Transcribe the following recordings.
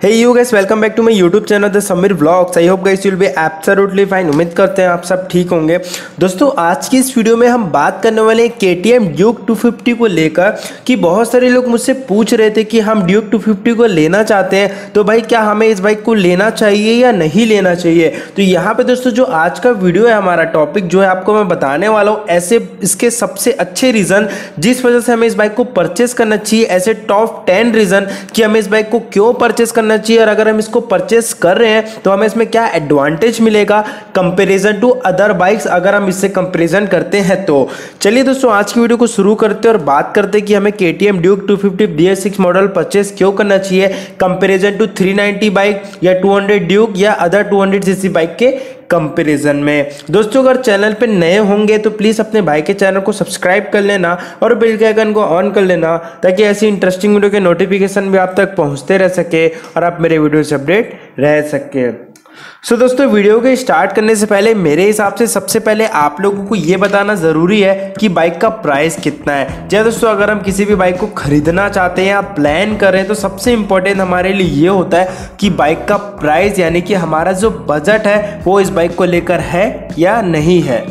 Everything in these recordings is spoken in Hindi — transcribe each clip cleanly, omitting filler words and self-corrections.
Hey you guys, welcome back to my YouTube channel the Sameer vlogs. I hope guys you will be absolutely fine. उम्मीद करते हैं आप सब ठीक होंगे। दोस्तों, आज की इस वीडियो में हम बात करने वाले हैं KTM ड्यूक 250 को लेकर कि बहुत सारे लोग मुझसे पूछ रहे थे कि हम ड्यूक 250 को लेना चाहते हैं, तो भाई क्या हमें इस बाइक को लेना चाहिए या नहीं लेना चाहिए। तो यहाँ पे दोस्तों जो आज का वीडियो है, हमारा टॉपिक जो है आपको मैं बताने वाला हूँ ऐसे इसके सबसे अच्छे रीज़न जिस वजह से हमें इस बाइक को परचेस करना चाहिए, ऐसे टॉप 10 रीज़न कि हमें इस बाइक को क्यों परचेस करना चाहिए और अगर हम इसको परचेस कर रहे हैं तो हमें इसमें क्या एडवांटेज मिलेगा कंपैरिजन टू अदर बाइक्स, अगर हम इससे कंपैरिजन करते हैं तो। चलिए दोस्तों, आज की वीडियो को शुरू करते हैं और बात करते हैं कि हमें KTM Duke 250 BS6 model purchase क्यों करना चाहिए कंपैरिजन टू 390 बाइक या 200 ड्यूक या अदर 200 सीसी बाइक के कंपैरिजन में। दोस्तों, अगर चैनल पे नए होंगे तो प्लीज़ अपने भाई के चैनल को सब्सक्राइब कर लेना और बेल के आइकन को ऑन कर लेना ताकि ऐसी इंटरेस्टिंग वीडियो के नोटिफिकेशन भी आप तक पहुंचते रह सके और आप मेरे वीडियो से अपडेट रह सके। सो दोस्तों, वीडियो के स्टार्ट करने से पहले मेरे हिसाब से सबसे पहले आप लोगों को ये बताना ज़रूरी है कि बाइक का प्राइस कितना है। जैसे दोस्तों, अगर हम किसी भी बाइक को खरीदना चाहते हैं या प्लान कर रहे हैं तो सबसे इम्पोर्टेंट हमारे लिए ये होता है कि बाइक का प्राइस, यानी कि हमारा जो बजट है वो इस बाइक को लेकर है या नहीं है।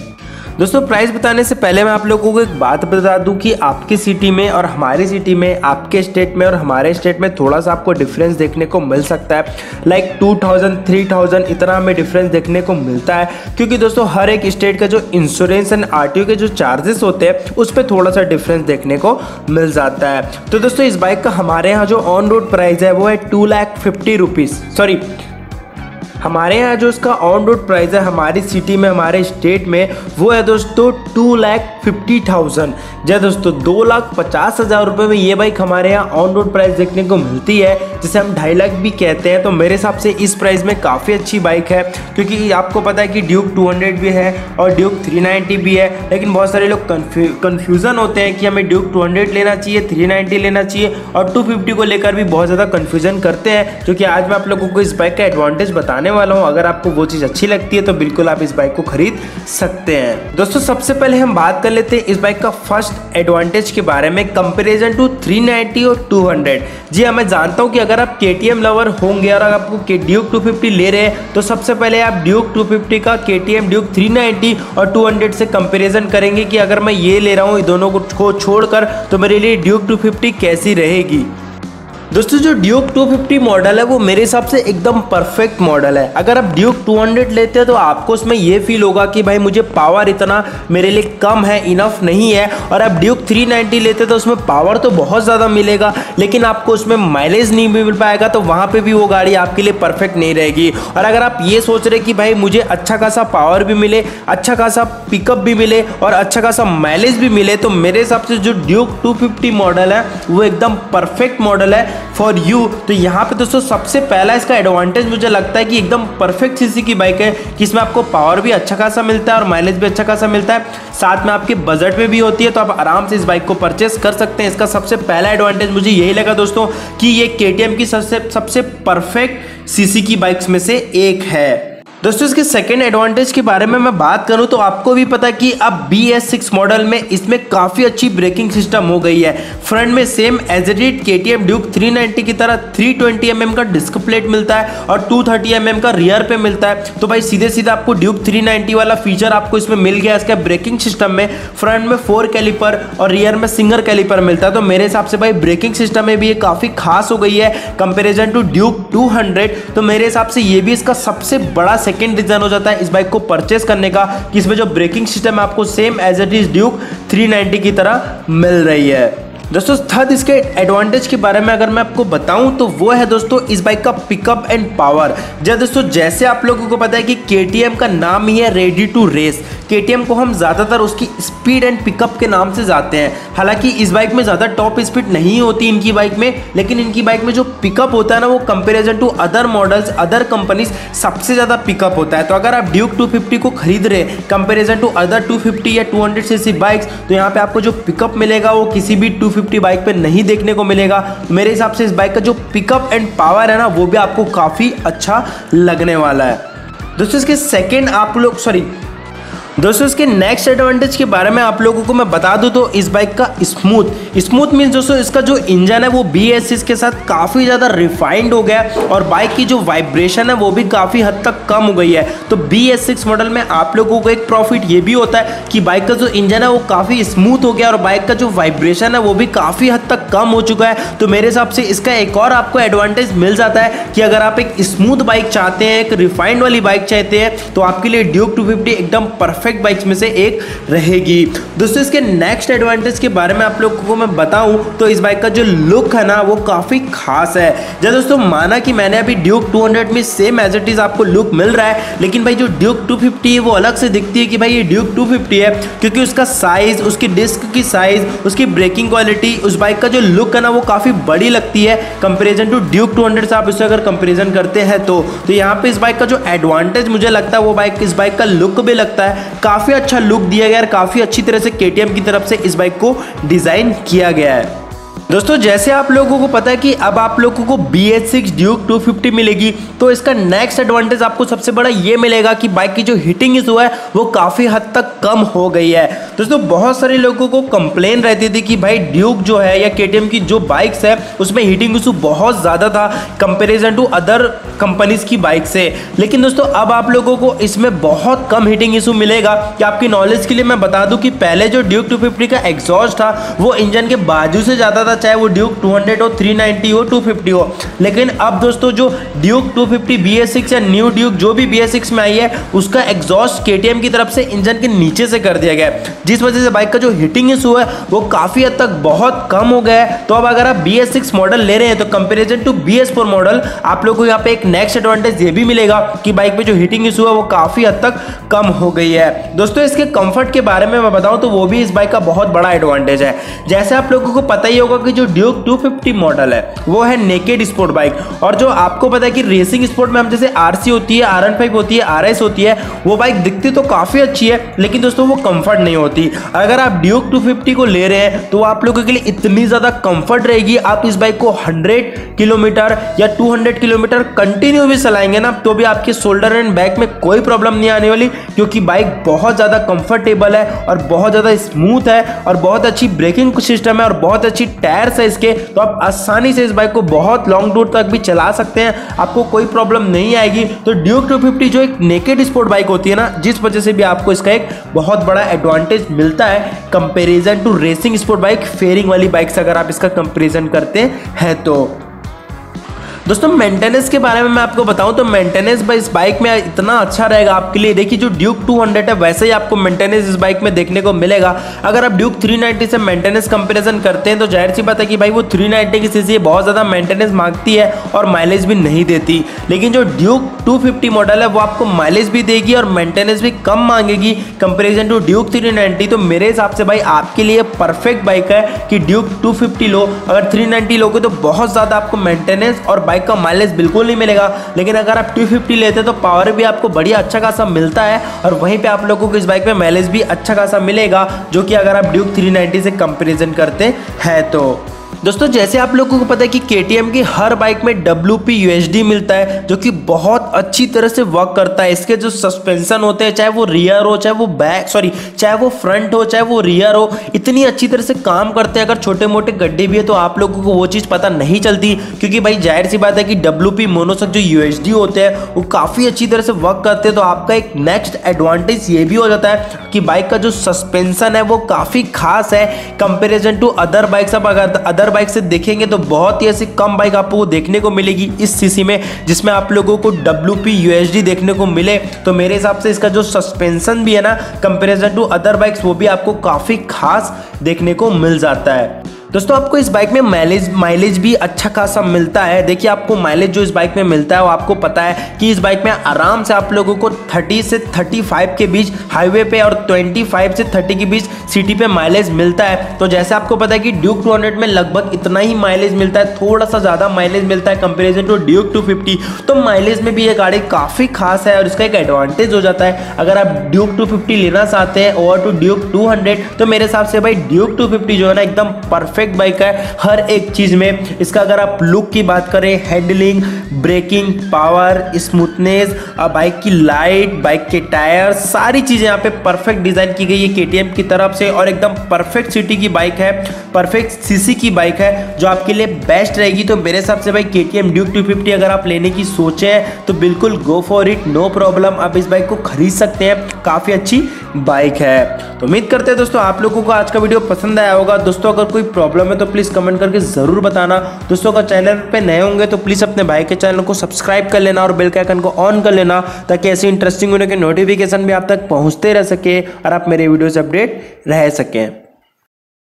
दोस्तों, प्राइस बताने से पहले मैं आप लोगों को एक बात बता दूं कि आपकी सिटी में और हमारी सिटी में, आपके स्टेट में और हमारे स्टेट में थोड़ा सा आपको डिफरेंस देखने को मिल सकता है। लाइक 2000 3000 इतना हमें डिफरेंस देखने को मिलता है, क्योंकि दोस्तों हर एक स्टेट का जो इंश्योरेंस एंड RTO के जो चार्जेस होते हैं उस पर थोड़ा सा डिफरेंस देखने को मिल जाता है। तो दोस्तों, इस बाइक का हमारे यहाँ जो ऑन रोड प्राइस है वो है 2,50,000 रुपीज़। सॉरी, हमारे यहाँ जो इसका ऑन रोड प्राइस है हमारी सिटी में, हमारे स्टेट में, वो है दोस्तों 2,50,000। जय दोस्तों, 2,50,000 रुपये में ये बाइक हमारे यहाँ ऑन रोड प्राइस देखने को मिलती है, जिसे हम 2.5 लाख भी कहते हैं। तो मेरे हिसाब से इस प्राइस में काफ़ी अच्छी बाइक है, क्योंकि आपको पता है कि ड्यूक 200 भी है और ड्यूक 390 भी है, लेकिन बहुत सारे लोग कन्फ्यूज़न होते हैं कि हमें ड्यूक 200 लेना चाहिए, 390 लेना चाहिए और 250 को लेकर भी बहुत ज़्यादा कन्फ्यूज़न करते हैं, क्योंकि आज मैं आप लोगों को इस बाइक का एडवांटेज बताने वाला हूं। अगर आपको वो चीज अच्छी लगती है तो बिल्कुल आप इस बाइक को खरीद सकते हैं। दोस्तों, सबसे पहले हम बात कर लेते हैं इस बाइक का फर्स्ट एडवांटेज के बारे में कंपैरिजन टू 390 और 200। जी हाँ, मैं जानता हूं कि अगर आप KTM लवर होंगे और अगर आपको ड्यूक 250 ले रहे हैं तो सबसे पहले आप ड्यूक 250 का KTM ड्यूक 390 और 200 से कंपेरिजन करेंगे कि अगर मैं ये ले रहा हूँ दोनों को छोड़कर तो मेरे लिए ड्यूक 250 कैसी रहेगी। दोस्तों, जो ड्यूक 250 मॉडल है वो मेरे हिसाब से एकदम परफेक्ट मॉडल है। अगर आप ड्यूक 200 लेते हैं तो आपको उसमें ये फील होगा कि भाई मुझे पावर इतना मेरे लिए कम है, इनफ नहीं है। और आप ड्यूक 390 लेते तो उसमें पावर तो बहुत ज़्यादा मिलेगा, लेकिन आपको उसमें माइलेज नहीं मिल पाएगा, तो वहाँ पे भी वो गाड़ी आपके लिए परफेक्ट नहीं रहेगी। और अगर आप ये सोच रहे कि भाई मुझे अच्छा खासा पावर भी मिले, अच्छा खासा पिकअप भी मिले और अच्छा खासा माइलेज भी मिले, तो मेरे हिसाब से जो ड्यूक 250 मॉडल है वो एकदम परफेक्ट मॉडल है फॉर यू। तो यहाँ पे दोस्तों सबसे पहला इसका एडवांटेज मुझे लगता है कि एकदम परफेक्ट सीसी की बाइक है, कि इसमें आपको पावर भी अच्छा खासा मिलता है और माइलेज भी अच्छा खासा मिलता है, साथ में आपके बजट में भी होती है, तो आप आराम से इस बाइक को परचेस कर सकते हैं। इसका सबसे पहला एडवांटेज मुझे यही लगा दोस्तों कि ये KTM की सबसे परफेक्ट सीसी की बाइक्स में से एक है। दोस्तों, इसके सेकेंड एडवांटेज के बारे में मैं बात करूं तो आपको भी पता है कि अब BS6 मॉडल में इसमें काफ़ी अच्छी ब्रेकिंग सिस्टम हो गई है। फ्रंट में same as it is KTM Duke 390 की तरह 320 mm का डिस्क प्लेट मिलता है और 230 mm का रियर पे मिलता है। तो भाई सीधे सीधे आपको ड्यूक 390 वाला फीचर आपको इसमें मिल गया। इसका ब्रेकिंग सिस्टम में फ्रंट में 4 कैलिपर और रियर में सिंगल कैलिपर मिलता है। तो मेरे हिसाब से भाई ब्रेकिंग सिस्टम में भी ये काफ़ी खास हो गई है कंपेरिजन टू ड्यूक 200। तो मेरे हिसाब से ये भी इसका सबसे बड़ा सेकेंड रीजन हो जाता है इस बाइक को परचेस करने का, कि इसमें जो ब्रेकिंग सिस्टम है आपको same as it is Duke 390 की तरह मिल रही है। दोस्तों, थर्ड इसके एडवांटेज के बारे में अगर मैं आपको बताऊं तो वो है दोस्तों इस बाइक का पिकअप एंड पावर। दोस्तों, जैसे आप लोगों को पता है कि KTM का नाम ही है रेडी टू रेस। KTM को हम ज़्यादातर उसकी स्पीड एंड पिकअप के नाम से जाते हैं। हालांकि इस बाइक में ज़्यादा टॉप स्पीड नहीं होती इनकी बाइक में, लेकिन इनकी बाइक में जो पिकअप होता है ना वो comparison to other models, other companies सबसे ज़्यादा पिकअप होता है। तो अगर आप ड्यूक 250 को खरीद रहे कंपेरिजन टू अदर 250 या 200 सीसी बाइक्स, तो यहाँ पे आपको जो पिकअप मिलेगा वो किसी भी 250 बाइक पे नहीं देखने को मिलेगा। मेरे हिसाब से इस बाइक का जो पिकअप एंड पावर है ना वो भी आपको काफ़ी अच्छा लगने वाला है। दोस्तों, इसके सेकेंड आप लोग दोस्तों इसके नेक्स्ट एडवांटेज के बारे में आप लोगों को मैं बता दूं तो इस बाइक का स्मूथ मीन्स दोस्तों इसका जो इंजन है वो BS6 के साथ काफ़ी ज़्यादा रिफाइंड हो गया है और बाइक की जो वाइब्रेशन है वो भी काफ़ी हद तक कम हो गई है। तो BS6 मॉडल में आप लोगों को एक प्रॉफिट ये भी होता है कि बाइक का जो इंजन है वो काफ़ी स्मूथ हो गया और बाइक का जो वाइब्रेशन है वो भी काफ़ी हद तक कम हो चुका है। तो मेरे हिसाब से इसका एक और आपको एडवांटेज मिल जाता है कि अगर आप एक स्मूथ बाइक चाहते हैं, एक रिफाइंड वाली बाइक चाहते हैं, तो आपके लिए ड्यूक 250 एकदम परफेक्ट बाइक्स में से एक रहेगी। दोस्तों इसके नेक्स्ट एडवांटेज के बारे में आप लोगों को मैं बताऊं तो इस बाइक का जो लुक है ना वो काफ़ी खास है। जब दोस्तों माना कि मैंने अभी ड्यूक 200 में सेम एज इट इज आपको लुक मिल रहा है, लेकिन भाई जो ड्यूक 250 है वो अलग से दिखती है कि भाई ये ड्यूक 250 है, क्योंकि उसका साइज, उसकी डिस्क की साइज, उसकी ब्रेकिंग क्वालिटी, उस बाइक का जो लुक है ना वो काफ़ी बड़ी लगती है कंपेरिजन टू ड्यूक 200 से। आप इससे अगर कंपेरिजन करते हैं तो यहाँ पे इस बाइक का जो एडवांटेज मुझे लगता है वो इस बाइक का लुक भी लगता है काफ़ी अच्छा लुक दिया गया है, काफ़ी अच्छी तरह से KTM की तरफ से इस बाइक को डिज़ाइन किया गया है। दोस्तों जैसे आप लोगों को पता है कि अब आप लोगों को BS6 ड्यूक 250 मिलेगी, तो इसका नेक्स्ट एडवांटेज आपको सबसे बड़ा ये मिलेगा कि बाइक की जो हीटिंग इशू है वो काफ़ी हद तक कम हो गई है। दोस्तों बहुत सारे लोगों को कंप्लेन रहती थी कि भाई ड्यूक जो है या KTM की जो बाइक्स है उसमें हीटिंग इशू बहुत ज़्यादा था कंपेरिजन टू अदर कंपनीज की बाइक से, लेकिन दोस्तों अब आप लोगों को इसमें बहुत कम हीटिंग इशू मिलेगा। कि आपकी नॉलेज के लिए मैं बता दूं कि पहले जो ड्यूक 250 का एग्जॉस्ट था वो इंजन के बाजू से जाता था, चाहे वो ड्यूक 200 हो, 390 हो, 250 हो। लेकिन अब दोस्तों जो ड्यूक 250 BS6 या न्यू ड्यूक जो भी BS6 में आई है उसका एग्जॉस्ट KTM की तरफ से इंजन के नीचे से कर दिया गया है, जिस वजह से बाइक का जो हीटिंग इशू है वो काफ़ी हद तक बहुत कम हो गया है। तो अब अगर आप BS6 मॉडल ले रहे हैं तो कंपेरिजन टू BS4 मॉडल आप लोगों को यहाँ पे एक नेक्स्ट एडवांटेज ये भी मिलेगा कि बाइक पे जो हीटिंग इशू है वो काफ़ी हद तक कम हो गई है। दोस्तों इसके कंफर्ट के बारे में मैं बताऊं तो वो भी इस बाइक का बहुत बड़ा एडवांटेज है। जैसे आप लोगों को पता ही होगा कि जो ड्यूक 250 मॉडल है वो है नेकेड स्पोर्ट बाइक, और जो आपको पता है कि रेसिंग स्पोर्ट में हम जैसे RC होती है, RN5 होती है, RS होती है, वो बाइक दिखती तो काफ़ी अच्छी है लेकिन दोस्तों वो कंफर्ट नहीं होती। अगर आप ड्यूक 250 को ले रहे हैं तो आप लोगों के लिए इतनी ज़्यादा कंफर्ट रहेगी, आप इस बाइक को 100 किलोमीटर या 200 किलोमीटर कंटिन्यू भी चलाएंगे ना तो भी आपके शोल्डर एंड बैक में कोई प्रॉब्लम नहीं आने वाली, क्योंकि बाइक बहुत ज़्यादा कंफर्टेबल है और बहुत ज़्यादा स्मूथ है और बहुत अच्छी ब्रेकिंग सिस्टम है और बहुत अच्छी टायर्स है इसके। तो आप आसानी से इस बाइक को बहुत लॉन्ग रूट तक भी चला सकते हैं, आपको कोई प्रॉब्लम नहीं आएगी। तो ड्यूक 250 जो एक नेकेड स्पोर्ट बाइक होती है ना, जिस वजह से भी आपको इसका एक बहुत बड़ा एडवांटेज मिलता है comparison to racing sport bike, fairing वाली बाइक से अगर आप इसका कंपैरिजन करते हैं तो। दोस्तों मेंटेनेंस के बारे में मैं आपको बताऊं तो मेंटेनेंस इस बाइक में इतना अच्छा रहेगा आपके लिए। देखिए जो ड्यूक 200 है वैसे ही आपको मेंटेनेंस इस बाइक में देखने को मिलेगा। अगर आप ड्यूक 390 से मेंटेनेंस कंपैरिजन करते हैं तो जाहिर सी बात है कि भाई वो 390 की सीसी बहुत ज़्यादा मेंटेनेंस मांगती है और माइलेज भी नहीं देती, लेकिन जो ड्यूक 250 मॉडल है वो आपको माइलेज भी देगी और मेंटेनेंस भी कम मांगेगी कंपेरिजन टू ड्यूक 390। तो मेरे हिसाब से भाई आपके लिए परफेक्ट बाइक है कि ड्यूक 250 लो। अगर 390 लोगे तो बहुत ज़्यादा आपको मेंटेनेंस और बाइक का माइलेज बिल्कुल नहीं मिलेगा, लेकिन अगर आप 250 लेते हैं तो पावर भी आपको बढ़िया अच्छा खासा मिलता है और वहीं पे आप लोगों को इस बाइक में माइलेज भी अच्छा खासा मिलेगा, जो कि अगर आप ड्यूक 390 से कंपैरिजन करते हैं तो। दोस्तों जैसे आप लोगों को पता है कि KTM की हर बाइक में WP UHD मिलता है, जो कि बहुत अच्छी तरह से वर्क करता है। इसके जो सस्पेंशन होते हैं, चाहे वो रियर हो, चाहे वो चाहे वो फ्रंट हो, चाहे वो रियर हो, इतनी अच्छी तरह से काम करते हैं। अगर छोटे मोटे गड्ढे भी है तो आप लोगों को वो चीज़ पता नहीं चलती, क्योंकि भाई जाहिर सी बात है कि WP मोनोशॉक जो UHD होते हैं वो काफ़ी अच्छी तरह से वर्क करते हैं। तो आपका एक नेक्स्ट एडवांटेज ये भी हो जाता है कि बाइक का जो सस्पेंशन है वो काफ़ी खास है कंपेरिजन टू अदर बाइक्स। अब अगर अदर बाइक से देखेंगे तो बहुत ही ऐसी कम बाइक आपको देखने को मिलेगी इस सीसी में जिसमें आप लोगों को WP UHD देखने को मिले। तो मेरे हिसाब से इसका जो सस्पेंशन भी है ना कंपैरिजन टू अदर बाइक्स वो भी आपको काफ़ी खास देखने को मिल जाता है। दोस्तों आपको इस बाइक में माइलेज भी अच्छा खासा मिलता है। देखिए आपको माइलेज जो इस बाइक में मिलता है वो आपको पता है कि इस बाइक में आराम से आप लोगों को 30 से 35 के बीच हाईवे पे और 25 से 30 के बीच सिटी पे माइलेज मिलता है। तो जैसे आपको पता है कि ड्यूक 200 में लगभग इतना ही माइलेज मिलता है, थोड़ा सा ज़्यादा माइलेज मिलता है कंपेरिजन टू ड्यूक 250। तो माइलेज में भी ये गाड़ी काफ़ी खास है और इसका एक एडवांटेज हो जाता है। अगर आप ड्यूक 250 लेना चाहते हैं ओवर टू ड्यूक 200 तो मेरे हिसाब से भाई ड्यूक 250 जो है ना एकदम परफेक्ट परफेक्ट बाइक है हर एक चीज में। इसका अगर आप लुक की बात करें, handling, braking, power, smoothness, bike की लाइट, बाइक के टायर, सारी चीजें यहाँ पे परफेक्ट डिजाइन की गई है KTM की तरफ से और एकदम परफेक्ट सिटी की बाइक है, परफेक्ट सीसी की बाइक है जो आपके लिए बेस्ट रहेगी। तो मेरे हिसाब से भाई KTM ड्यूक 250 अगर आप लेने की सोचे हैं तो बिल्कुल go for it, no problem, आप इस बाइक को खरीद सकते हैं, काफी अच्छी बाइक है। तो उम्मीद करते हैं दोस्तों आप लोगों को आज का वीडियो पसंद आया होगा। दोस्तों अगर कोई प्रॉब्लम है तो प्लीज कमेंट करके जरूर बताना। दोस्तों अगर चैनल पे नए होंगे तो प्लीज अपने भाई के चैनल को सब्सक्राइब कर लेना और बेल के आइकन को ऑन कर लेना ताकि ऐसी इंटरेस्टिंग वीडियो के नोटिफिकेशन भी आप तक पहुंचते रह सके और आप मेरे वीडियो से अपडेट रह सकें।